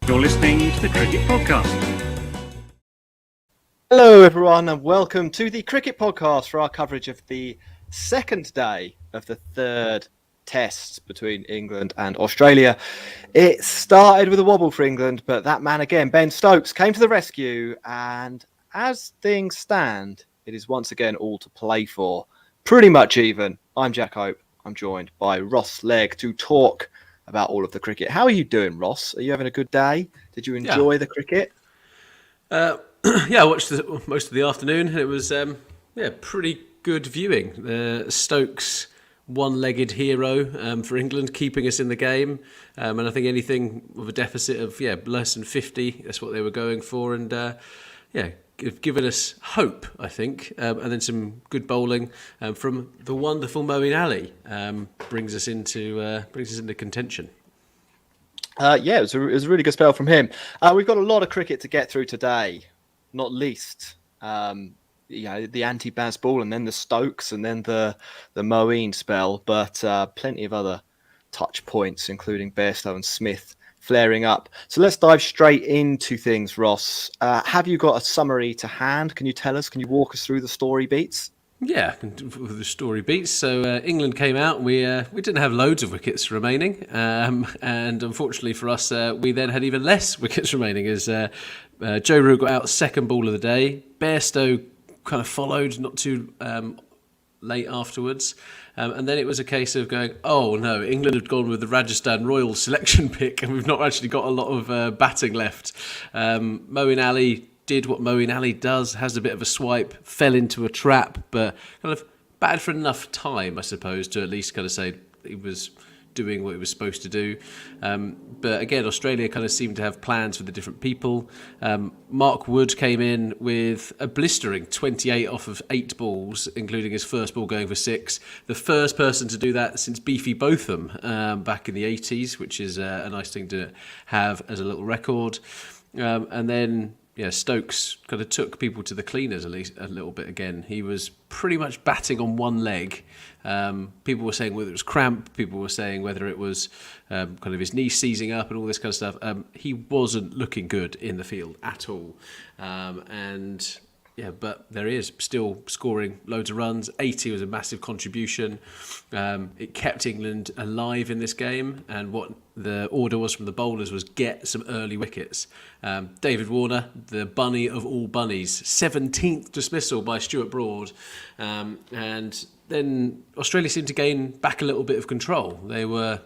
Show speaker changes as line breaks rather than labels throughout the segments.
You're listening to the Cricket Podcast.
Hello everyone and welcome to the Cricket Podcast for our coverage of the second day of the third test between England and Australia. It started with a wobble for England, but that man again, Ben Stokes, came to the rescue, and as things stand, it is once again all to play for. Pretty much even. I'm Jack Hope. I'm joined by Ross Legg to talk about all of the cricket. How are you doing, Ross? Are you having a good day? Did you enjoy the cricket?
I watched most of the afternoon, and it was pretty good viewing. Stokes, one-legged hero for England, keeping us in the game, and I think anything with a deficit of less than 50, that's what they were going for, and given us hope, I think, and then some good bowling from the wonderful Moeen Ali brings us into contention.
It was a really good spell from him. We've got a lot of cricket to get through today, not least the anti-Baz ball, and then the Stokes, and then the Moeen spell, but plenty of other touch points, including Bairstow and Smith flaring up. So let's dive straight into things, Ross. Have you got a summary to hand? Can you tell us? Can you walk us through the story beats?
Yeah, the story beats. So England came out. We didn't have loads of wickets remaining, and unfortunately for us, we then had even less wickets remaining as Joe Root got out second ball of the day. Bairstow kind of followed not too late afterwards. And then it was a case of going, oh no, England had gone with the Rajasthan Royals selection pick, and we've not actually got a lot of batting left. Moeen Ali did what Moeen Ali does, has a bit of a swipe, fell into a trap, but kind of batted for enough time, I suppose, to at least kind of say he was doing what he was supposed to do. But again, Australia kind of seemed to have plans for the different people. Mark Wood came in with a blistering 28 off of 8 balls, including his first ball going for 6. The first person to do that since Beefy Botham back in the 80s, which is a nice thing to have as a little record. And then Stokes kind of took people to the cleaners at least a little bit again. He was pretty much batting on one leg. People were saying whether it was cramp, people were saying whether it was kind of his knee seizing up and all this kind of stuff. He wasn't looking good in the field at all. But there he is, still scoring loads of runs. 80 was a massive contribution. It kept England alive in this game, and what the order was from the bowlers was get some early wickets. David Warner, the bunny of all bunnies, 17th dismissal by Stuart Broad, and then Australia seemed to gain back a little bit of control. They were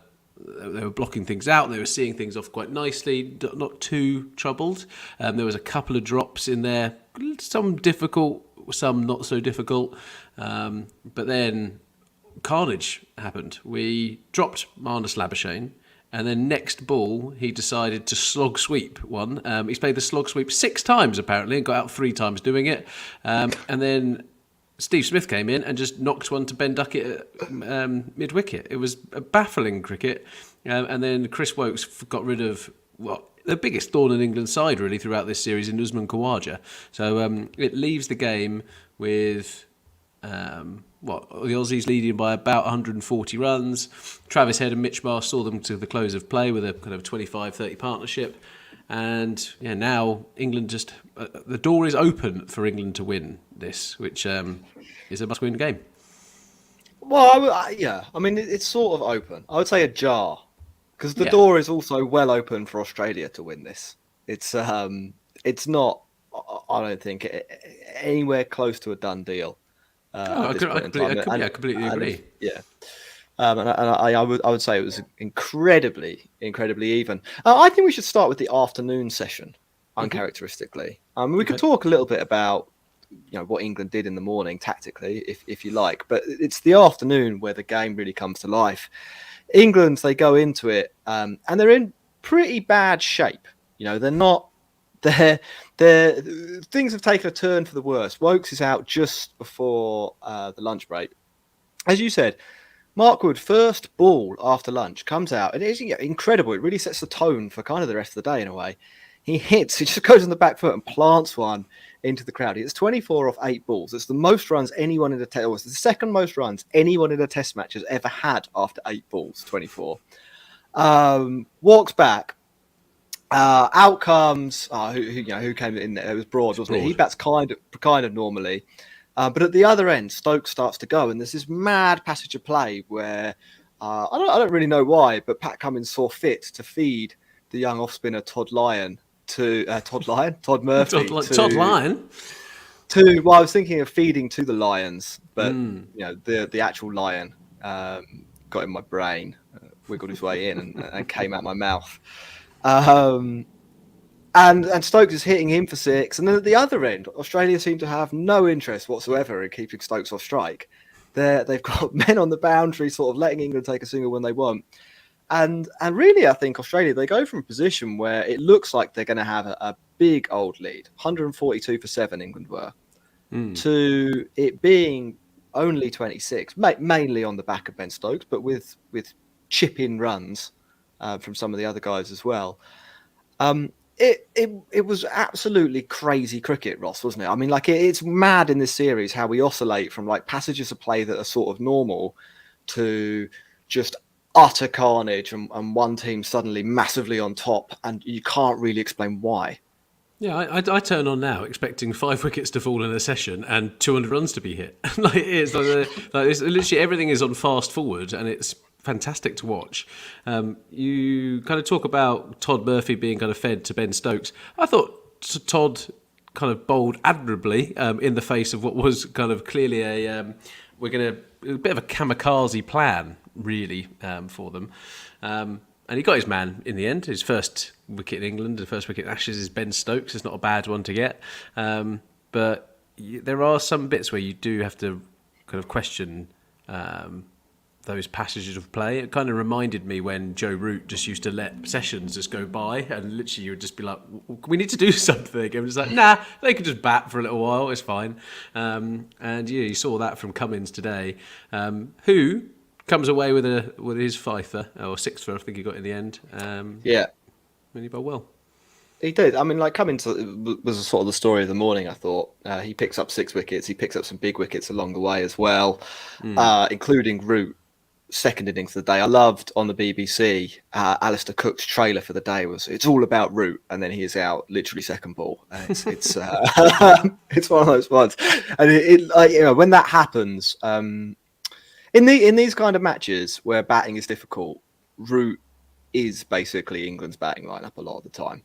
blocking things out. They were seeing things off quite nicely, not too troubled. There was a couple of drops in there, some difficult, some not so difficult. But then carnage happened. We dropped Marnus Labuschagne, and then next ball he decided to slog sweep one. He's played the slog sweep 6 times apparently and got out 3 times doing it. And then Steve Smith came in and just knocked one to Ben Duckett at mid-wicket. It was a baffling cricket. And then Chris Wokes got rid of the biggest thorn in England's side really throughout this series in Usman Khawaja. So it leaves the game with the Aussies leading by about 140 runs. Travis Head and Mitch Marsh saw them to the close of play with a kind of 25-30 partnership. And now England just the door is open for England to win this, which is a must-win game.
Well, I mean, it's sort of open. I would say ajar, because the door is also well open for Australia to win this. It's not, I don't think, anywhere close to a done deal.
I completely agree.
And I would say it was incredibly even. I think we should start with the afternoon session, uncharacteristically. We could talk a little bit about what England did in the morning tactically, if you like, but it's the afternoon where the game really comes to life. England, they go into it and they're in pretty bad shape. They're not. Things have taken a turn for the worse. Wokes is out just before the lunch break, as you said. Mark Wood, first ball after lunch, comes out. It is incredible. It really sets the tone for kind of the rest of the day in a way. He just goes on the back foot and plants one into the crowd. It's 24 off 8 balls. It's the most runs anyone in the was the second most runs anyone in a test match has ever had after 8 balls, 24. Walks back, Out comes who came in there? It was Broad, wasn't it? He
Broad.
bats kind of normally, but at the other end, Stokes starts to go, and there's this mad passage of play where I don't really know why, but Pat Cummins saw fit to feed the young off spinner Todd Murphy
Todd Lyon.
Well, I was thinking of feeding to the Lions, but the actual lion got in my brain, wiggled his way in, and came out my mouth. And Stokes is hitting him for 6, and then at the other end, Australia seem to have no interest whatsoever in keeping Stokes off strike. They've got men on the boundary, sort of letting England take a single when they want. And really, I think Australia, they go from a position where it looks like they're going to have a big old lead, 142 for 7 England were, to it being only 26, mainly on the back of Ben Stokes, but with chip-in runs from some of the other guys as well. It was absolutely crazy cricket, Ross, wasn't it? I mean, like it's mad in this series how we oscillate from like passages of play that are sort of normal to just utter carnage and one team suddenly massively on top, and you can't really explain why.
Yeah, I turn on now expecting 5 wickets to fall in a session and 200 runs to be hit. It's literally everything is on fast forward, and it's fantastic to watch. You kind of talk about Todd Murphy being kind of fed to Ben Stokes. I thought Todd kind of bowled admirably in the face of what was kind of clearly a bit of a kamikaze plan, really, for them. And he got his man in the end. His first wicket in England, the first wicket in Ashes is Ben Stokes. It's not a bad one to get. But there are some bits where you do have to kind of question those passages of play. It kind of reminded me when Joe Root just used to let sessions just go by, and literally you would just be like, we need to do something. And it's like, nah, they could just bat for a little while, it's fine. And you saw that from Cummins today, who comes away with his fifer, or sixfer, I think he got in the end. And he bowled well.
He did. I mean, like Cummins was sort of the story of the morning, I thought. He picks up 6 wickets. He picks up some big wickets along the way as well, including Root. Second innings of the day. I loved on the BBC, Alistair Cook's trailer for the day was "It's all about Root," and then he is out literally second ball. It's it's one of those ones, and when that happens, in these kind of matches where batting is difficult, Root is basically England's batting lineup a lot of the time.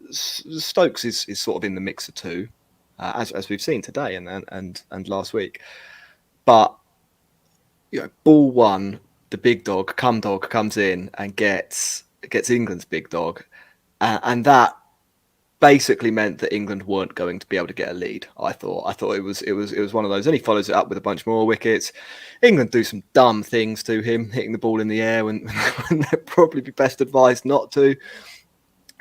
Stokes is sort of in the mixer too, as we've seen today and last week, but. Ball 1, the big dog comes in and gets England's big dog, and that basically meant that England weren't going to be able to get a lead. I thought it was one of those, and he follows it up with a bunch more wickets. England do some dumb things to him, hitting the ball in the air when they'd probably be best advised not to.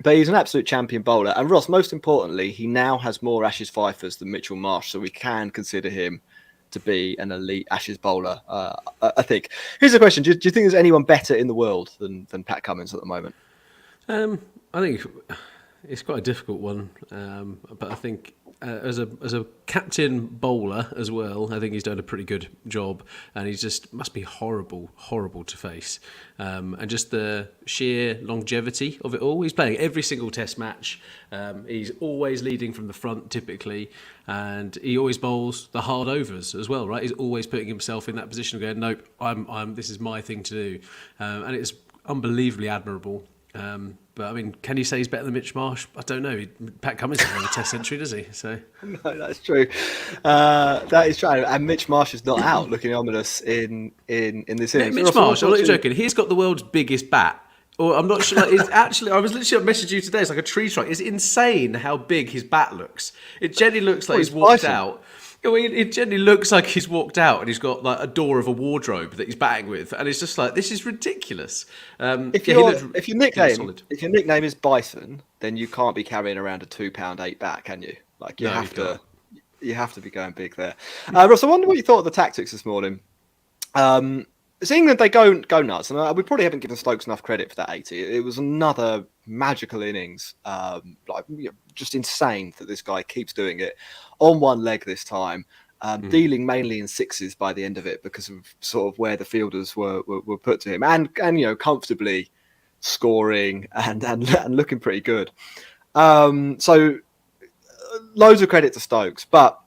But he's an absolute champion bowler, and Ross, most importantly, he now has more Ashes fifers than Mitchell Marsh, so we can consider him to be an elite Ashes bowler, I think. Here's a question: Do you think there's anyone better in the world than Pat Cummins at the moment?
I think it's quite a difficult one, but I think as a captain bowler as well, I think he's done a pretty good job, and he just must be horrible to face, and just the sheer longevity of it all. He's playing every single Test match. He's always leading from the front, typically, and he always bowls the hard overs as well, right? He's always putting himself in that position of going, nope, I'm this is my thing to do, and it's unbelievably admirable. But I mean, can you say he's better than Mitch Marsh? I don't know. Pat Cummins doesn't have a Test century, does he? So
no, that's true. That is true. And Mitch Marsh is not out, looking ominous in this innings.
Mitch Marsh, I'm not joking. He's got the world's biggest bat. Or I'm not sure. It's actually, I was literally messaging you today. It's like a tree trunk. It's insane how big his bat looks. It generally looks like he's walked out. It generally looks like he's walked out and he's got like a door of a wardrobe that he's batting with, and it's just like, this is ridiculous.
If your nickname is Bison, then you can't be carrying around a £2.8 bat, can you? Like you have to be going big there. Ross, I wonder what you thought of the tactics this morning. It's England, they go nuts, and we probably haven't given Stokes enough credit for that 80. It was another magical innings, just insane that this guy keeps doing it on one leg this time, dealing mainly in sixes by the end of it because of sort of where the fielders were put to him, and comfortably scoring, and looking pretty good. So loads of credit to Stokes, but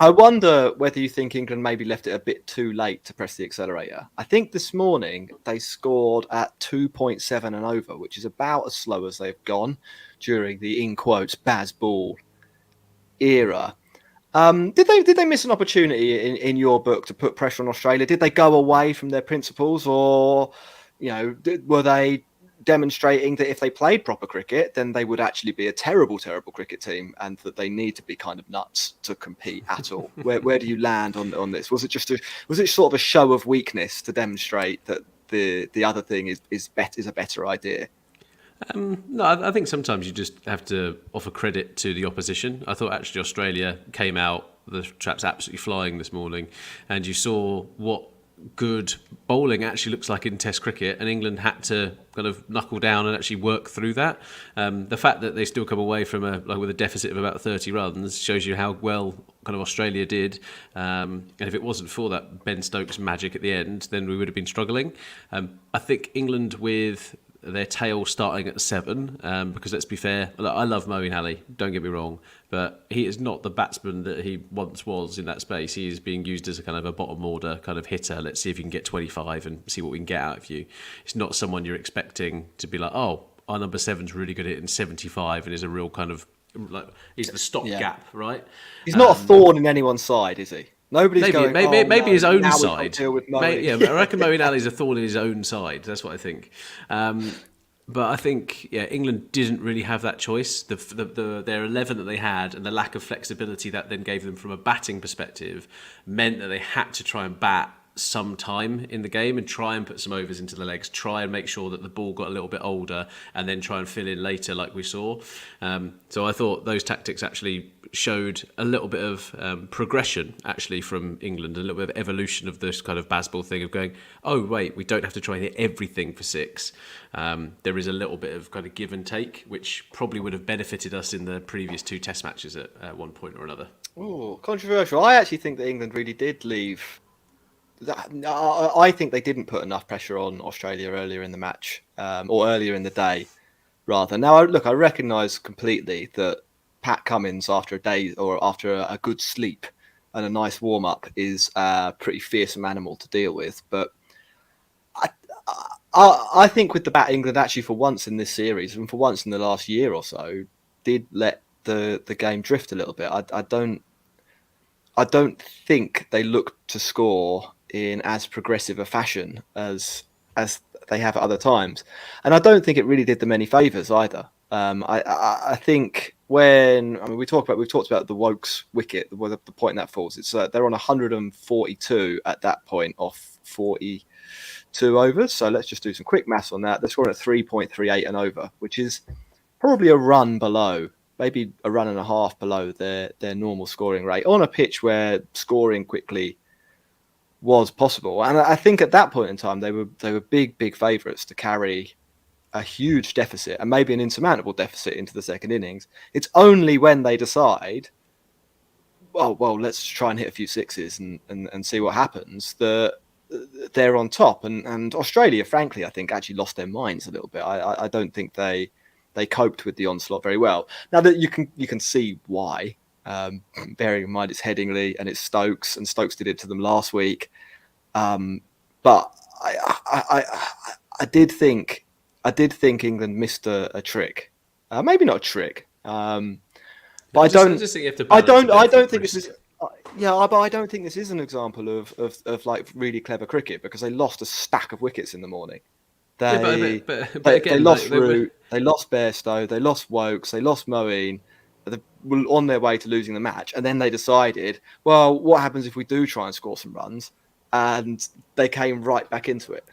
I wonder whether you think England maybe left it a bit too late to press the accelerator. I think this morning they scored at 2.7 and over, which is about as slow as they've gone during the, in quotes, Baz Ball era. Did they miss an opportunity in your book to put pressure on Australia? Did they go away from their principles, or were they demonstrating that if they played proper cricket, then they would actually be a terrible cricket team, and that they need to be kind of nuts to compete at all? Where do you land on this? Was it sort of a show of weakness to demonstrate that the other thing is a better idea?
No, I think sometimes you just have to offer credit to the opposition. I thought actually Australia came out, the chaps absolutely flying this morning, and you saw what good bowling actually looks like in Test cricket, and England had to kind of knuckle down and actually work through that. The fact that they still come away from with a deficit of about 30 runs shows you how well kind of Australia did. And if it wasn't for that Ben Stokes magic at the end, then we would have been struggling. I think England with their tail starting at 7, because let's be fair, I love Moeen Ali, don't get me wrong, but he is not the batsman that he once was in that space. He is being used as a kind of a bottom order kind of hitter. Let's see if you can get 25 and see what we can get out of you. It's not someone you're expecting to be like, oh, our number 7's really good at hitting 75 and is a real kind of, like, he's the stopgap, right?
He's not a thorn in anyone's side, is he? Nobody's
maybe his own
now
side.
Deal with
I reckon Moeen Ali's a thorn in his own side. That's what I think. But I think, England didn't really have that choice. Their 11 that they had and the lack of flexibility that then gave them from a batting perspective meant that they had to try and bat some time in the game and try and put some overs into the legs, try and make sure that the ball got a little bit older, and then try and fill in later like we saw. So I thought those tactics actually showed a little bit of progression actually from England, a little bit of evolution of this kind of baseball thing of going, oh wait, we don't have to try and hit everything for 6. There is a little bit of kind of give and take, which probably would have benefited us in the previous 2 test matches at one point or another.
Oh, controversial. I actually think that England really did leave. I think they didn't put enough pressure on Australia earlier in the match, or earlier in the day, rather. Now, I recognise completely that Pat Cummins, after a day or after a good sleep and a nice warm up, is a pretty fearsome animal to deal with. But I think with the bat, England actually, for once in this series and for once in the last year or so, did let the game drift a little bit. I don't think they looked to score in as progressive a fashion as they have at other times, and I don't think it really did them any favours either. I think we've talked about the Wokes wicket, the point that falls. It's they're on 142 at that point off 42 overs. So let's just do some quick maths on that. They're scoring at 3.38 and over, which is probably a run below, maybe a run and a half below their normal scoring rate on a pitch where scoring quickly was possible. And I think at that point in time they were big favourites to carry a huge deficit and maybe an insurmountable deficit into the second innings. It's only when they decide, well, let's try and hit a few sixes and see what happens, that they're on top. And Australia, frankly, I think actually lost their minds a little bit. I don't think they coped with the onslaught very well. Now that you can see why, bearing in mind it's Headingley and it's Stokes, and Stokes did it to them last week. But I did think England missed a trick. Maybe not a trick. But I don't think this is. But I don't think this is an example of like really clever cricket, because they lost a stack of wickets in the morning. They lost Root, they lost Bairstow, they lost Wokes, they lost Moeen. They were on their way to losing the match, and then they decided, well, what happens if we do try and score some runs? And they came right back into it.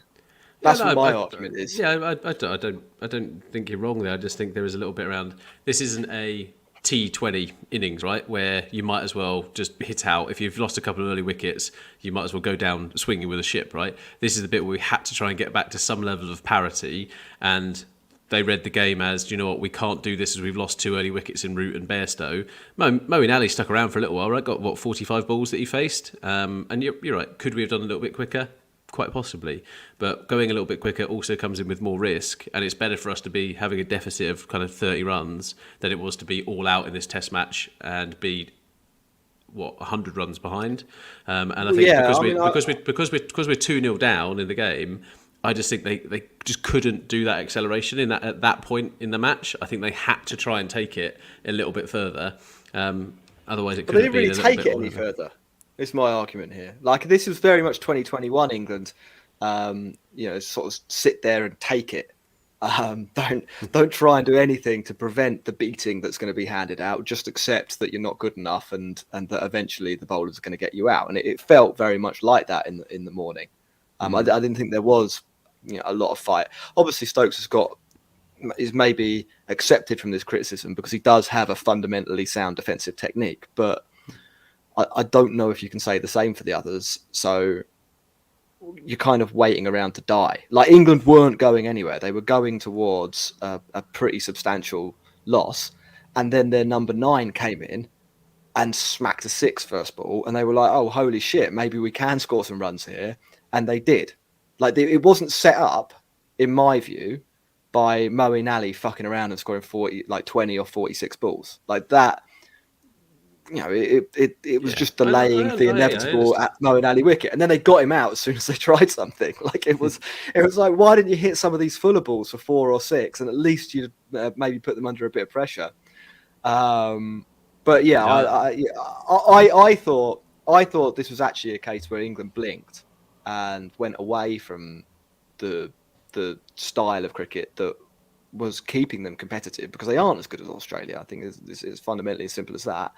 That's what my argument is.
Yeah, I don't think you're wrong there. I just think there is a little bit around. This isn't a T20 innings, right, where you might as well just hit out. If you've lost a couple of early wickets, you might as well go down swinging with a ship, right? This is the bit where we had to try and get back to some level of parity, and they read the game as, do you know what, we can't do this as we've lost 2 early wickets in Root and Bairstow. Moeen Ali stuck around for a little while, right? Got 45 balls that he faced, and you're right. Could we have done a little bit quicker? Of quite possibly. But going a little bit quicker also comes in with more risk, and it's better for us to be having a deficit of kind of 30 runs than it was to be all out in this Test match and be 100 runs behind. And I think because we're 2-0 down in the game, I just think they just couldn't do that acceleration at that point in the match. I think they had to try and take it a little bit further. Otherwise, it could have been.
They didn't really take it any further. It's my argument here. Like, this was very much 2021 England. Sort of sit there and take it. Don't try and do anything to prevent the beating that's going to be handed out. Just accept that you're not good enough, and that eventually the bowlers are going to get you out. And it felt very much like that in the morning. I didn't think there was a lot of fight. Obviously, Stokes is maybe accepted from this criticism because he does have a fundamentally sound defensive technique, but I don't know if you can say the same for the others. So you're kind of waiting around to die. Like, England weren't going anywhere. They were going towards a pretty substantial loss. And then their number 9 came in and smacked a 6 first ball. And they were like, oh, holy shit, maybe we can score some runs here. And they did. Like, it wasn't set up, in my view, by Moeen Ali fucking around and scoring 20 or 46 balls. Like that, it was just delaying the inevitable at Moeen Ali wicket. And then they got him out as soon as they tried something. Like, it was like, why didn't you hit some of these fuller balls for 4 or 6 and at least you'd maybe put them under a bit of pressure? But yeah, I thought this was actually a case where England blinked and went away from the style of cricket that was keeping them competitive, because they aren't as good as Australia. I think it's fundamentally as simple as that.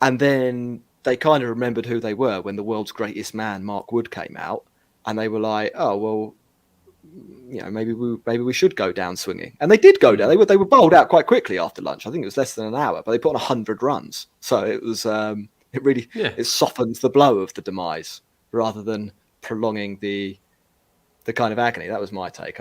And then they kind of remembered who they were when the world's greatest man, Mark Wood, came out, and they were like, oh, well, maybe we should go down swinging. And they did go down. They were bowled out quite quickly after lunch. I think it was less than an hour, but they put on 100 runs. So it was it softened the blow of the demise rather than prolonging the kind of agony. That was my take.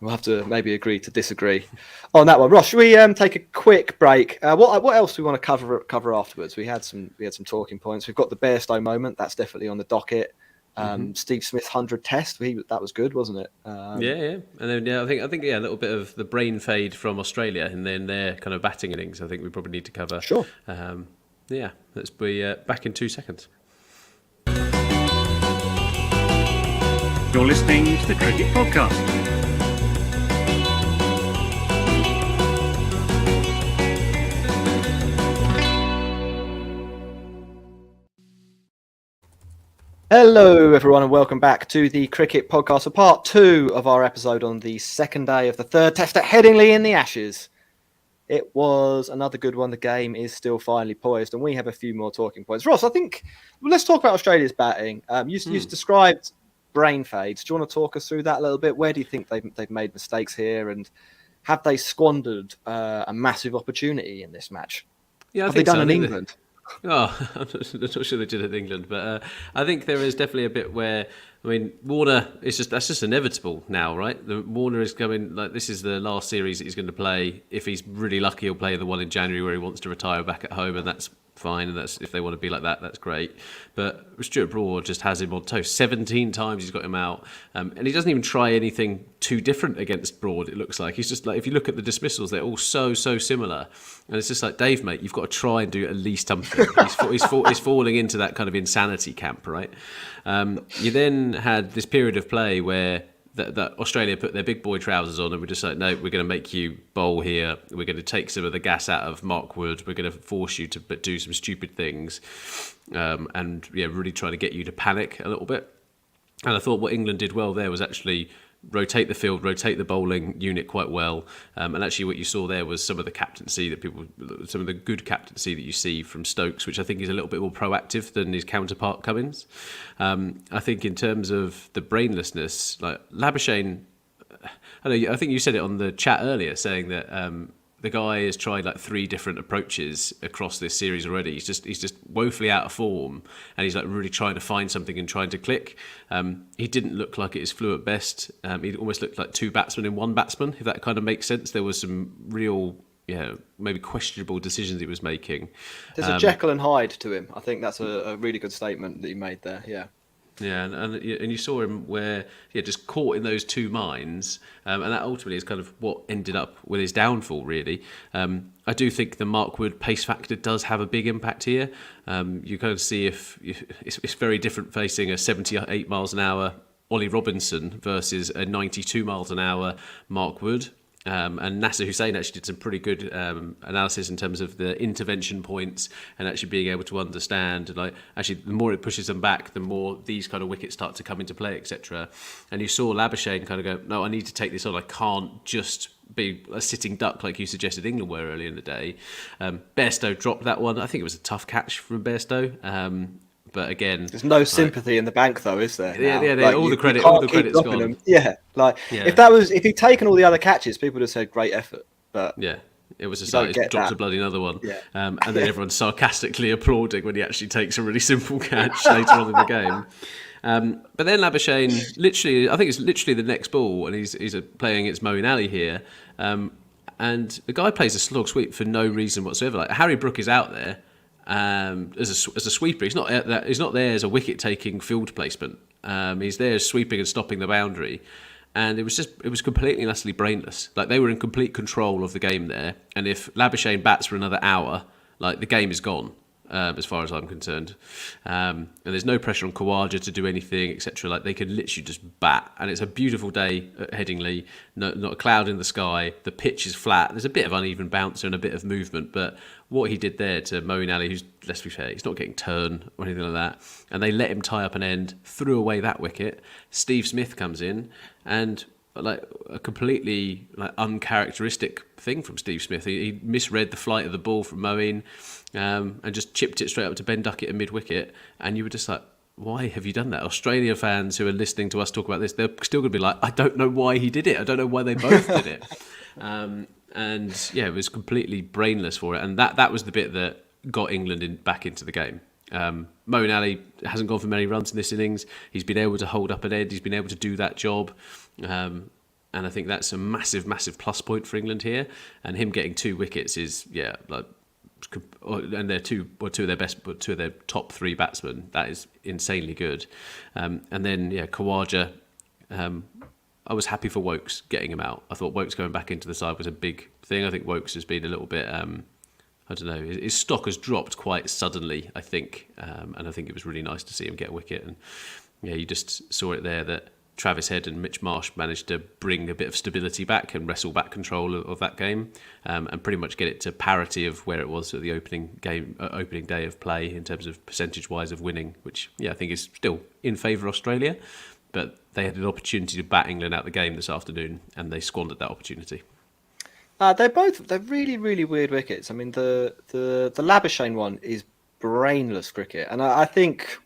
We'll have to maybe agree to disagree on that one. Ross, should we take a quick break? What else do we want to cover afterwards? We had some talking points. We've got the Bairstow moment. That's definitely on the docket. Steve Smith's 100 test. That was good, wasn't it?
And then I think a little bit of the brain fade from Australia and then their kind of batting innings. I think we probably need to cover.
Sure.
Let's be back in 2 seconds.
You're listening to the Cricket Podcast.
Hello, everyone, and welcome back to the Cricket Podcast, for part 2 of our episode on the second day of the third test at Headingley in the Ashes. It was another good one. The game is still finely poised, and we have a few more talking points. Ross, I think let's talk about Australia's batting. You described brain fades. Do you want to talk us through that a little bit? Where do you think they've made mistakes here, and have they squandered a massive opportunity in this match?
Yeah,
have they done in England?
I'm not sure they did it in England, but I think there is definitely a bit where, Warner that's just inevitable now, right? Warner is coming, like, this is the last series that he's going to play. If he's really lucky, he'll play the one in January where he wants to retire back at home, and that's fine, and that's if they want to be like that, that's great. But Stuart Broad just has him on toast. 17 times he's got him out, and he doesn't even try anything too different against Broad. It looks like he's just like, if you look at the dismissals, they're all so similar, and it's just like, Dave, mate, you've got to try and do at least something. He's falling into that kind of insanity camp, right? You then had this period of play where that Australia put their big boy trousers on and we're just like, no, we're going to make you bowl here. We're going to take some of the gas out of Mark Wood. We're going to force you to do some stupid things, and really trying to get you to panic a little bit. And I thought what England did well there was actually rotate the field, rotate the bowling unit quite well. And actually what you saw there was some of the good captaincy that you see from Stokes, which I think is a little bit more proactive than his counterpart Cummins. I think in terms of the brainlessness, like Labuschagne, I think you said it on the chat earlier, saying that the guy has tried like 3 different approaches across this series already. He's just woefully out of form, and he's like really trying to find something and trying to click. He didn't look like it flew at best. He almost looked like 2 batsmen in 1 batsman, if that kind of makes sense. There was some real maybe questionable decisions he was making.
There's a Jekyll and Hyde to him. I think that's a really good statement that you made there. Yeah.
Yeah, and you saw him where just caught in those two minds, and that ultimately is kind of what ended up with his downfall. Really, I do think the Mark Wood pace factor does have a big impact here. You kind of see if it's very different facing a 78 miles an hour Ollie Robinson versus a 92 miles an hour Mark Wood. And Nasser Hussain actually did some pretty good analysis in terms of the intervention points and actually being able to understand, like, actually the more it pushes them back, the more these kind of wickets start to come into play, etc. And you saw Labuschagne kind of go, no, I need to take this on. I can't just be a sitting duck like you suggested England were earlier in the day. Bairstow dropped that one. I think it was a tough catch from Bairstow. But again,
there's no sympathy in the bank, though, is there?
Yeah.
Like,
all the credit's gone.
Them. Yeah, like if he'd taken all the other catches, people would have said great effort. But
yeah, it was a drops a bloody another one.
Yeah.
And then everyone's sarcastically applauding when he actually takes a really simple catch later on in the game. But then Labuschagne, I think it's literally the next ball, and he's playing against Moeen Ali here. And the guy plays a slog sweep for no reason whatsoever. Like, Harry Brook is out there. As a sweeper, he's not there as a wicket taking field placement. He's there sweeping and stopping the boundary, and it was completely and utterly brainless. Like, they were in complete control of the game there, and if Labuschagne bats for another hour, like, the game is gone. As far as I'm concerned, and there's no pressure on Khawaja to do anything, etc. Like, they can literally just bat, and it's a beautiful day at Headingley. Not a cloud in the sky. The pitch is flat. There's a bit of uneven bouncer and a bit of movement, but what he did there to Moeen Ali, who's, let's be fair, he's not getting turn or anything like that, and they let him tie up an end, threw away that wicket. Steve Smith comes in, and like a completely uncharacteristic thing from Steve Smith. He misread the flight of the ball from Moeen, and just chipped it straight up to Ben Duckett at mid-wicket. And you were just like, why have you done that? Australia fans who are listening to us talk about this, they're still going to be like, I don't know why he did it. I don't know why they both did it. And yeah, it was completely brainless for it. And that was the bit that got England back into the game. Moeen Ali hasn't gone for many runs in this innings. He's been able to hold up an end. He's been able to do that job. And I think that's a massive, massive plus point for England here. And him getting 2 wickets is, and they're two of their top 3 batsmen. That is insanely good. And then, Khawaja, I was happy for Woakes getting him out. I thought Woakes going back into the side was a big thing. I think Woakes has been a little bit, I don't know, his stock has dropped quite suddenly, I think. And I think it was really nice to see him get a wicket. And you just saw it there that Travis Head and Mitch Marsh managed to bring a bit of stability back and wrestle back control of that game, and pretty much get it to parity of where it was at the opening day of play in terms of percentage-wise of winning, which I think is still in favour of Australia. But they had an opportunity to bat England out the game this afternoon, and they squandered that opportunity.
They're really, really weird wickets. I mean, the Labuschagne one is brainless cricket, and I think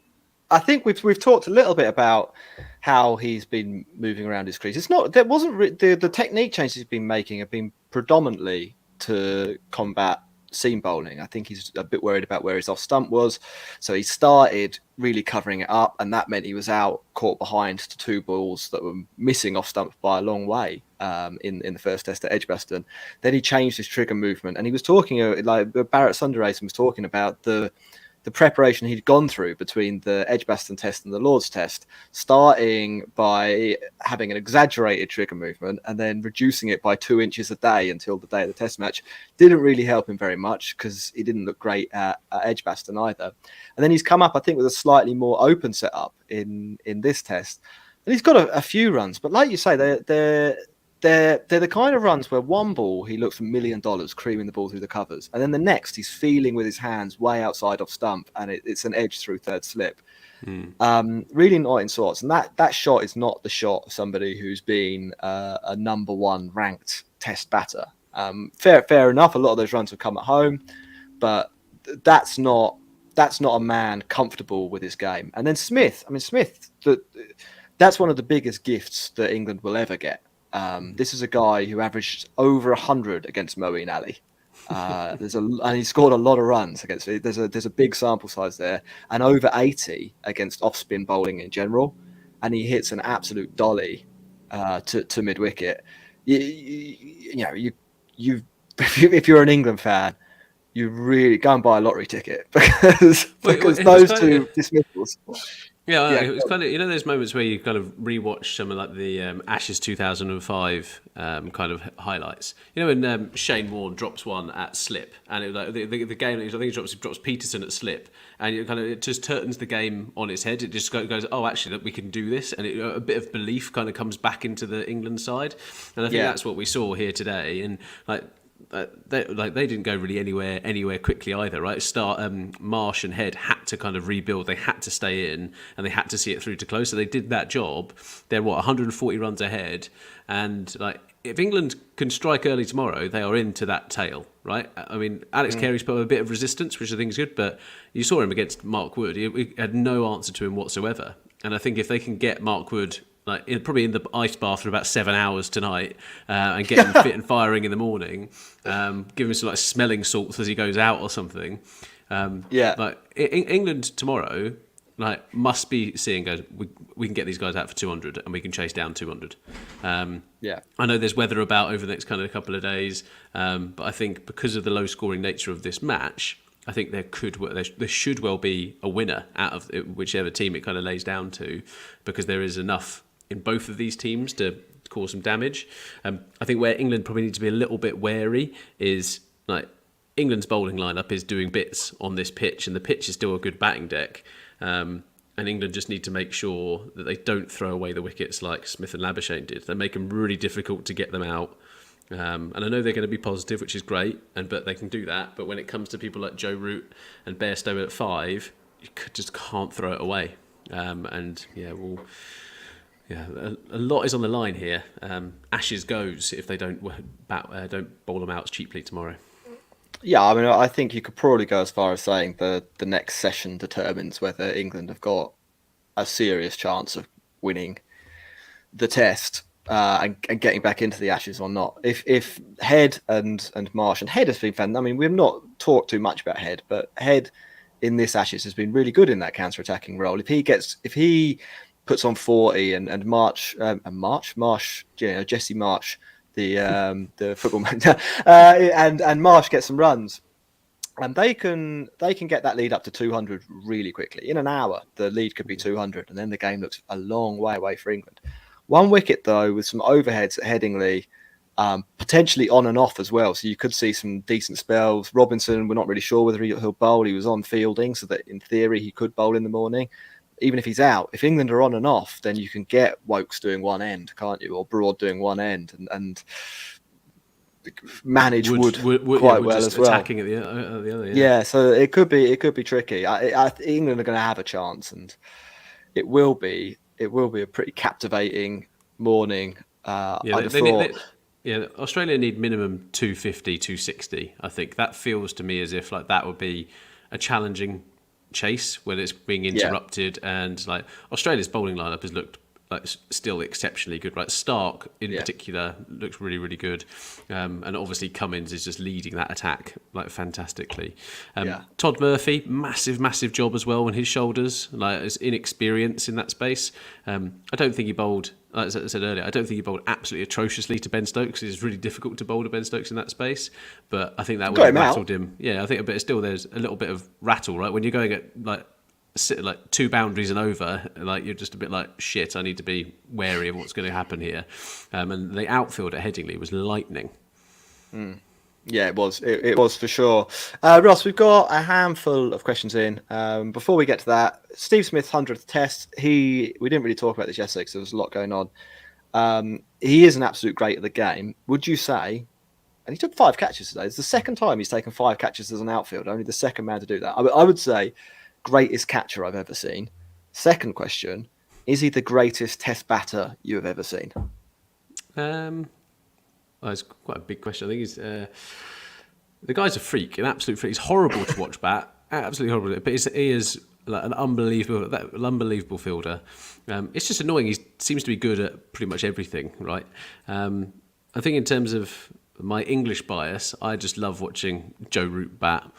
we've talked a little bit about how he's been moving around his crease. The technique changes he's been making have been predominantly to combat seam bowling. I think he's a bit worried about where his off stump was, so he started really covering it up, and that meant he was out caught behind to 2 balls that were missing off stump by a long way in the first test at Edgbaston. Then he changed his trigger movement, and he was talking like Barrett Sundaresan was talking about the preparation he'd gone through between the Edgbaston test and the Lord's test, starting by having an exaggerated trigger movement and then reducing it by 2 inches a day until the day of the test match. Didn't really help him very much because he didn't look great at Edgbaston either. And then he's come up, I think, with a slightly more open setup in this test. And he's got a few runs, but like you say, they're the kind of runs where one ball he looks $1 million creaming the ball through the covers, and then the next he's feeling with his hands way outside off stump, and it's an edge through third slip. Really not in sorts, and that shot is not the shot of somebody who's been a number 1 ranked test batter. Fair enough, a lot of those runs have come at home, but that's not a man comfortable with his game. And then Smith, that's one of the biggest gifts that England will ever get. This is a guy who averaged over 100 against Moeen Ali. And he scored a lot of runs against. There's a big sample size there, and over 80 against off-spin bowling in general. And he hits an absolute dolly to mid wicket. You if you're an England fan, you really go and buy a lottery ticket because
Wait, it was
those
kind
two
of,
dismissals.
yeah,
Yeah,
it was kind of, those moments where you kind of rewatch some of like the Ashes 2005 kind of highlights. When Shane Warne drops one at slip, and it, like the game, I think he drops Peterson at slip, and it just turns the game on its head. It just goes, oh, actually, look, we can do this, and a bit of belief kind of comes back into the England side, and I think that's what we saw here today, and like. They didn't go really anywhere quickly either, right? Marsh and Head had to kind of rebuild. They had to stay in, and they had to see it through to close. So they did that job. They're 140 runs ahead, and like if England can strike early tomorrow, they are into that tail, right? I mean, Alex Carey's put up a bit of resistance, which I think is good, but you saw him against Mark Wood. He had no answer to him whatsoever, and I think if they can get Mark Wood probably in the ice bath for about 7 hours tonight, and get him fit and firing in the morning. Give him some like smelling salts as he goes out or something. England tomorrow, must be seeing goes. We can get these guys out for 200, and we can chase down 200. I know there's weather about over the next kind of couple of days, but I think because of the low scoring nature of this match, I think there should well be a winner out of whichever team it kind of lays down to, because there is enough in both of these teams to cause some damage. I think where England probably need to be a little bit wary is like England's bowling lineup is doing bits on this pitch, and the pitch is still a good batting deck. And England just need to make sure that they don't throw away the wickets like Smith and Labuschagne did. They make them really difficult to get them out. And I know they're going to be positive, which is great, but they can do that. But when it comes to people like Joe Root and Bairstow at 5, you just can't throw it away. A lot is on the line here. Ashes goes if they don't bowl them out cheaply tomorrow.
Yeah, I mean, I think you could probably go as far as saying the next session determines whether England have got a serious chance of winning the Test and getting back into the Ashes or not. If Head and Marsh, and Head has been fan. I mean, we've not talked too much about Head, but Head in this Ashes has been really good in that counter-attacking role. If he puts on 40 and Marsh, Jesse Marsh, the football man, and Marsh gets some runs, and they can get that lead up to 200 really quickly. In an hour, the lead could be 200, and then the game looks a long way away for England. One wicket though, with some overheads at Headingley, potentially on and off as well. So you could see some decent spells. Robinson, we're not really sure whether he'll bowl. He was on fielding, so that in theory he could bowl in the morning. Even if he's out, if England are on and off, then you can get Wokes doing one end, can't you? Or Broad doing one end, and manage Wood quite well as well.
Attacking at the other.
Yeah, so it could be tricky. England are going to have a chance, and it will be a pretty captivating morning.
Australia need minimum 250, 260. I think that feels to me as if like that would be a challenging chase when it's being interrupted, and like Australia's bowling lineup has looked like still exceptionally good, right? Stark in particular looks really, really good, and obviously Cummins is just leading that attack like fantastically. Todd Murphy, massive job as well on his shoulders, like his inexperience in that space. I don't think he bowled, as I said earlier, I don't think he bowled absolutely atrociously to Ben Stokes. It's really difficult to bowl to Ben Stokes in that space, but I think that would have rattled him. Yeah, I think, but still, there's a little bit of rattle, right? When you're going at like 2 boundaries and over, like you're just a bit like, shit, I need to be wary of what's going to happen here. And the outfield at Headingley was lightning.
Yeah, it was. It was for sure. Ross, we've got a handful of questions in. Before we get to that, Steve Smith's 100th Test. We didn't really talk about this yesterday because there was a lot going on. He is an absolute great at the game. Would you say? And he took 5 catches today. It's the second time he's taken 5 catches as an outfielder. Only the second man to do that. I would say greatest catcher I've ever seen. Second question: is he the greatest Test batter you have ever seen?
It's quite a big question. I think he's the guy's a freak, an absolute freak. He's horrible to watch bat, absolutely horrible. But he is like an unbelievable fielder. It's just annoying. He seems to be good at pretty much everything, right? I think in terms of my English bias, I just love watching Joe Root bat.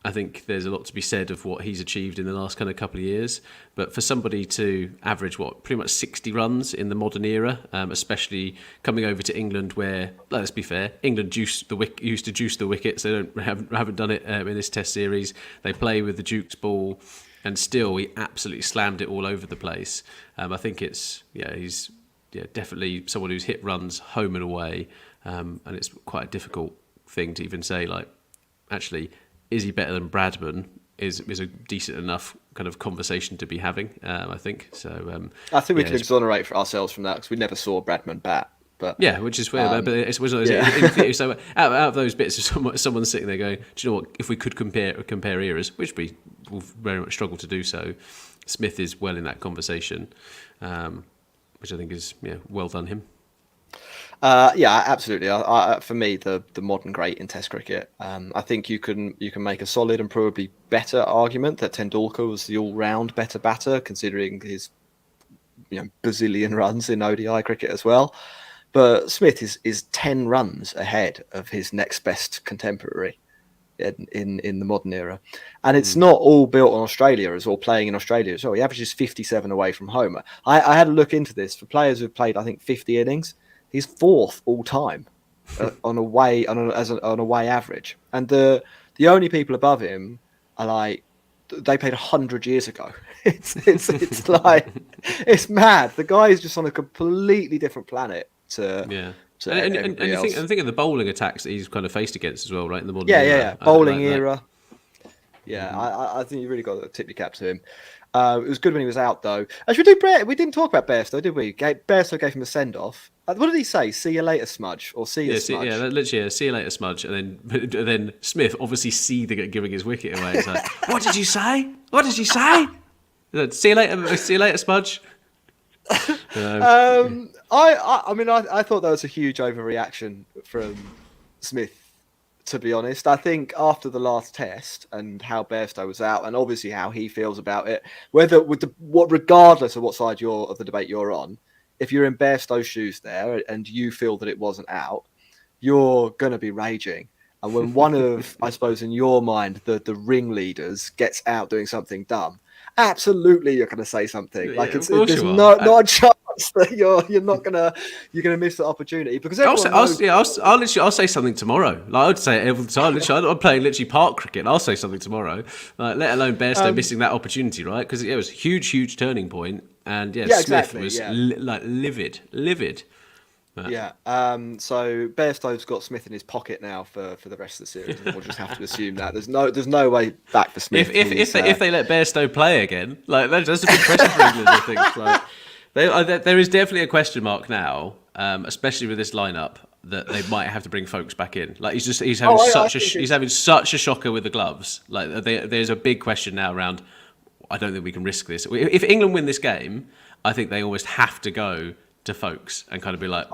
I think there's a lot to be said of what he's achieved in the last kind of couple of years. But for somebody to average, pretty much 60 runs in the modern era, especially coming over to England where, let's be fair, England used to juice the wickets. They haven't done it in this Test series. They play with the Duke's ball, and still he absolutely slammed it all over the place. I think he's definitely someone who's hit runs home and away, and it's quite a difficult thing to even say, like, actually, is he better than Bradman? Is a decent enough kind of conversation to be having, I think. So
I think we can exonerate ourselves from that because we never saw Bradman bat. But
yeah, which is weird. But it was in theory, so out of those bits of someone sitting there going, do you know what? If we could compare eras, which we will very much struggle to do so, Smith is well in that conversation, which I think is well done him.
Yeah, absolutely. For me, the modern great in Test cricket. I think you can make a solid and probably better argument that Tendulkar was the all-round better batter, considering his bazillion runs in ODI cricket as well. But Smith is 10 runs ahead of his next best contemporary in the modern era, and it's not all built on Australia as well, playing in Australia as well. He averages 57 away from home. I had a look into this for players who've played, I think, 50 innings. He's fourth all time on away average, and the only people above him are like they played 100 years ago. It's like it's mad. The guy is just on a completely different planet to
and think of the bowling attacks that he's kind of faced against as well, right? In the modern
era. Bowling era. I think you really got to tip your cap to him. It was good when he was out, though. As we didn't talk about Bairstow, did we? Bairstow gave him a send-off. What did he say? See you later, Smudge, or see you, Smudge?
Literally, see you later, Smudge. And then Smith, obviously seething, giving his wicket away. He's like, "What did you say? What did you say? See you later, Smudge."
I thought that was a huge overreaction from Smith. To be honest, I think after the last test and how Bairstow was out, and obviously how he feels about it, regardless of what side of the debate you're on, if you're in Bairstow's shoes there and you feel that it wasn't out, you're gonna be raging. And when one of, I suppose, in your mind, the ringleaders gets out doing something dumb, absolutely you're gonna say something. Like there's not a chance that you're gonna miss the opportunity because
I'll say something tomorrow. Like I would say it every time. I'm playing literally park cricket, and I'll say something tomorrow. Like, let alone Bairstow missing that opportunity, right? Because it was a huge turning point, and Smith was livid.
So Bairstow's got Smith in his pocket now for the rest of the series. And we'll just have to assume that there's no way back for Smith.
If they let Bairstow play again, like that's a big question for England. I think. Like, there is definitely a question mark now, especially with this lineup, that they might have to bring folks back in. Like he's having such a shocker with the gloves. Like there's a big question now around. I don't think we can risk this. If England win this game, I think they almost have to go to folks and kind of be like,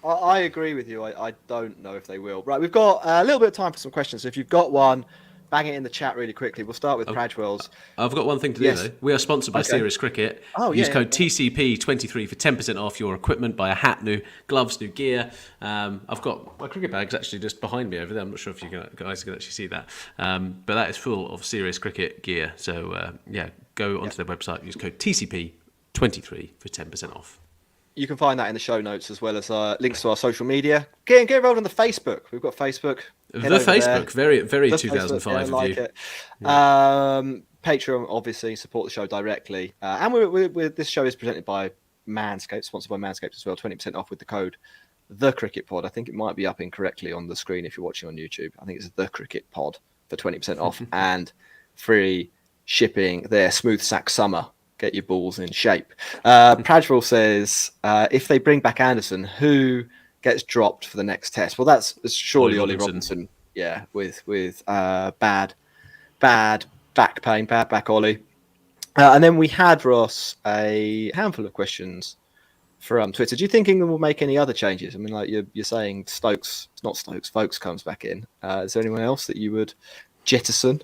I agree with you. I don't know if they will. Right, we've got a little bit of time for some questions. So if you've got one, bang it in the chat really quickly. We'll start with Pradwell's.
I've got one thing to do, though. We are sponsored by Serious Cricket. Use code TCP23 for 10% off your equipment. Buy a hat, new gloves, new gear. I've got my cricket bags actually just behind me over there. I'm not sure if you guys can actually see that. But that is full of Serious Cricket gear. So, go onto their website, use code TCP23 for 10% off.
You can find that in the show notes as well as links to our social media. Get involved on the Facebook. We've got Facebook.
The Facebook, very 2005 of you.
Patreon, obviously, support the show directly. And we're this show is presented by Manscaped, sponsored by Manscaped as well. 20% off with the code TheCricketPod. I think it might be up incorrectly on the screen if you're watching on YouTube. I think it's TheCricketPod for 20% off and free shipping there. Smooth Sack Summer. Get your balls in shape. Pradwell says, if they bring back Anderson, who gets dropped for the next test? Well, that's surely Ollie Robinson. Yeah, with bad back pain, bad back Ollie. And then we had, Ross, a handful of questions from Twitter. Do you think England will make any other changes? I mean, like you're saying Stokes, it's not Stokes, Folkes comes back in. Is there anyone else that you would jettison?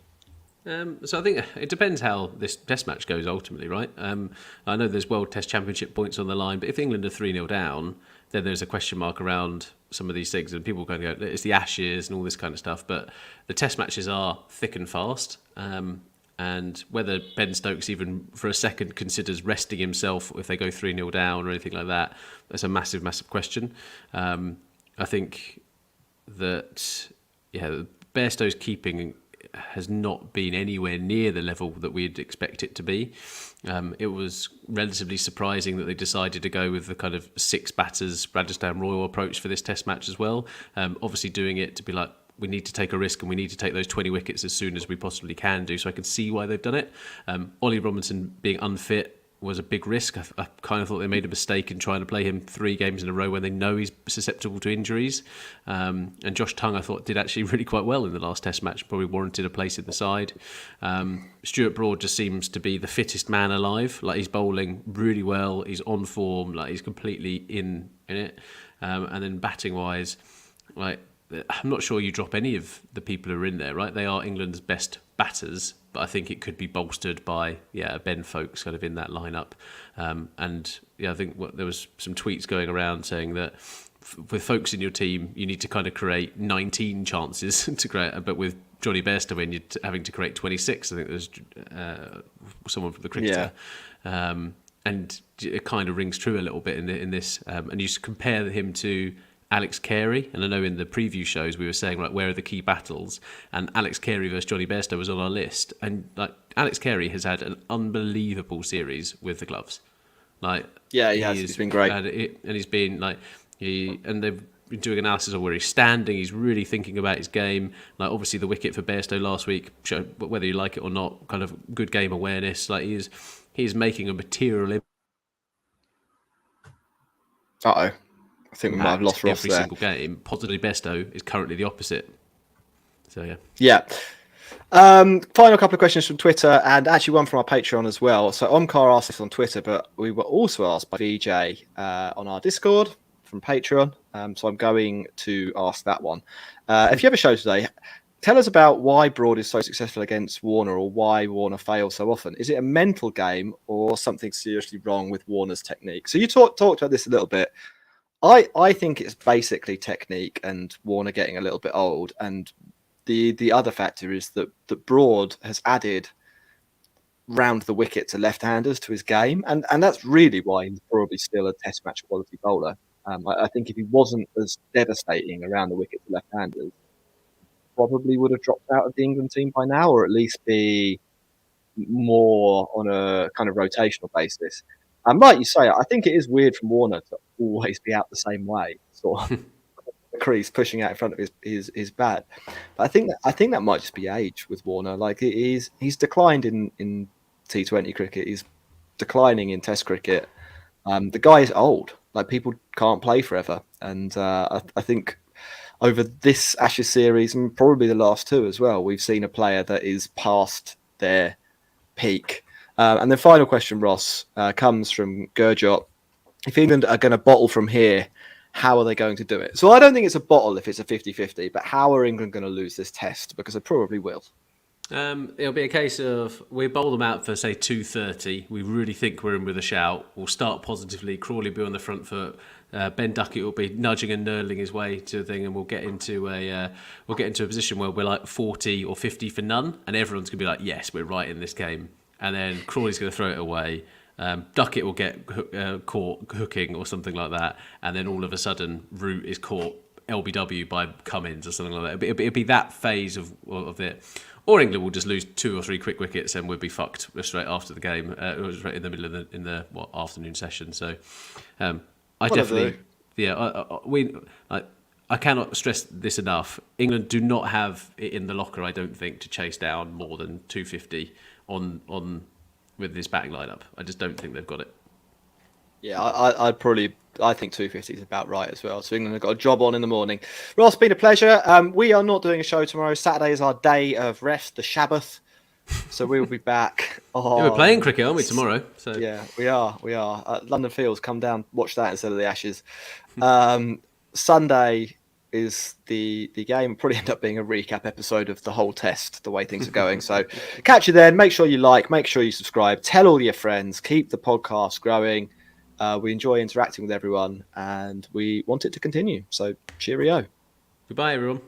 So I think it depends how this test match goes ultimately, right? I know there's World Test Championship points on the line, but if England are 3-0 down, then there's a question mark around some of these things, and people kind of go, it's the Ashes and all this kind of stuff. But the Test matches are thick and fast. And whether Ben Stokes even for a second considers resting himself if they go 3-0 down or anything like that, that's a massive, massive question. I think that, Bairstow's keeping has not been anywhere near the level that we'd expect it to be. It was relatively surprising that they decided to go with the kind of 6 batters Rajasthan Royal approach for this Test match as well. Obviously doing it to be like, we need to take a risk and we need to take those 20 wickets as soon as we possibly can do. So I can see why they've done it. Ollie Robinson being unfit was a big risk. I kind of thought they made a mistake in trying to play him 3 games in a row when they know he's susceptible to injuries. And Josh Tongue, I thought, did actually really quite well in the last Test match, probably warranted a place in the side. Stuart Broad just seems to be the fittest man alive. Like, he's bowling really well, he's on form, like he's completely in it. And then batting-wise, like, I'm not sure you drop any of the people who are in there, right? They are England's best batters, but I think it could be bolstered by Ben Stokes kind of in that lineup. I think there was some tweets going around saying that with folks in your team, you need to kind of create 19 chances to create, but with Johnny Bairstow in, you're having to create 26. I think there's someone from the cricketer. And it kind of rings true a little bit in this. And you compare him to Alex Carey, and I know in the preview shows we were saying, like, where are the key battles? And Alex Carey versus Johnny Bairstow was on our list, and like Alex Carey has had an unbelievable series with the gloves. Like,
he's been great,
and he's been like and they've been doing analysis of where he's standing. He's really thinking about his game. Like, obviously the wicket for Bairstow last week showed, whether you like it or not, kind of good game awareness. Like, he's making a material impact.
I think we might have lost Ross
every
there.
single game. Positively, Bairstow is currently the opposite. So
yeah. Final couple of questions from Twitter, and actually one from our Patreon as well. So Omkar asked us on Twitter, but we were also asked by VJ on our Discord from Patreon. So I'm going to ask that one. If you have a show today, tell us about why Broad is so successful against Warner, or why Warner fails so often. Is it a mental game or something seriously wrong with Warner's technique? So you talked about this a little bit. I think it's basically technique and Warner getting a little bit old. And the other factor is that Broad has added round the wicket to left-handers to his game. And that's really why he's probably still a Test match quality bowler. I think if he wasn't as devastating around the wicket to left-handers, probably would have dropped out of the England team by now, or at least be more on a kind of rotational basis. And like you say, I think it is weird from Warner to always be out the same way, sort of the crease pushing out in front of his bat. But I think that might just be age with Warner. Like, he's declined in T20 cricket. He's declining in Test cricket. The guy is old. Like, people can't play forever. And I think over this Ashes series, and probably the last 2 as well, we've seen a player that is past their peak. And the final question, Ross, comes from Gurjot. If England are going to bottle from here, how are they going to do it? So I don't think it's a bottle if it's a 50-50, but how are England going to lose this Test? Because they probably will.
It'll be a case of we bowl them out for, say, 2:30. We really think we're in with a shout. We'll start positively. Crawley will be on the front foot. Ben Duckett will be nudging and knurling his way to a thing, and we'll get into a position where we're like 40 or 50 for none, and everyone's gonna be like, yes, we're right in this game. And then Crawley's going to throw it away. Duckett will get caught hooking or something like that. And then all of a sudden, Root is caught LBW by Cummins or something like that. It'll be that phase of it. Or England will just lose 2 or 3 quick wickets and we'll be fucked straight after the game, right in the middle of the afternoon session. So I cannot stress this enough. England do not have it in the locker, I don't think, to chase down more than 250 on with this batting lineup. I just don't think they've got it.
Yeah, I think 250 is about right as well. So England have got a job on in the morning. Ross, been a pleasure. We are not doing a show tomorrow. Saturday is our day of rest, the Sabbath. So we will be back.
We're playing cricket, aren't we, tomorrow? So
yeah, we are. London Fields, come down, watch that instead of the Ashes. Sunday is the game. Probably end up being a recap episode of the whole Test, the way things are going. So catch you then. Make sure you like, make sure you subscribe, tell all your friends, keep the podcast growing. We enjoy interacting with everyone, and we want it to continue. So cheerio.
Goodbye, everyone.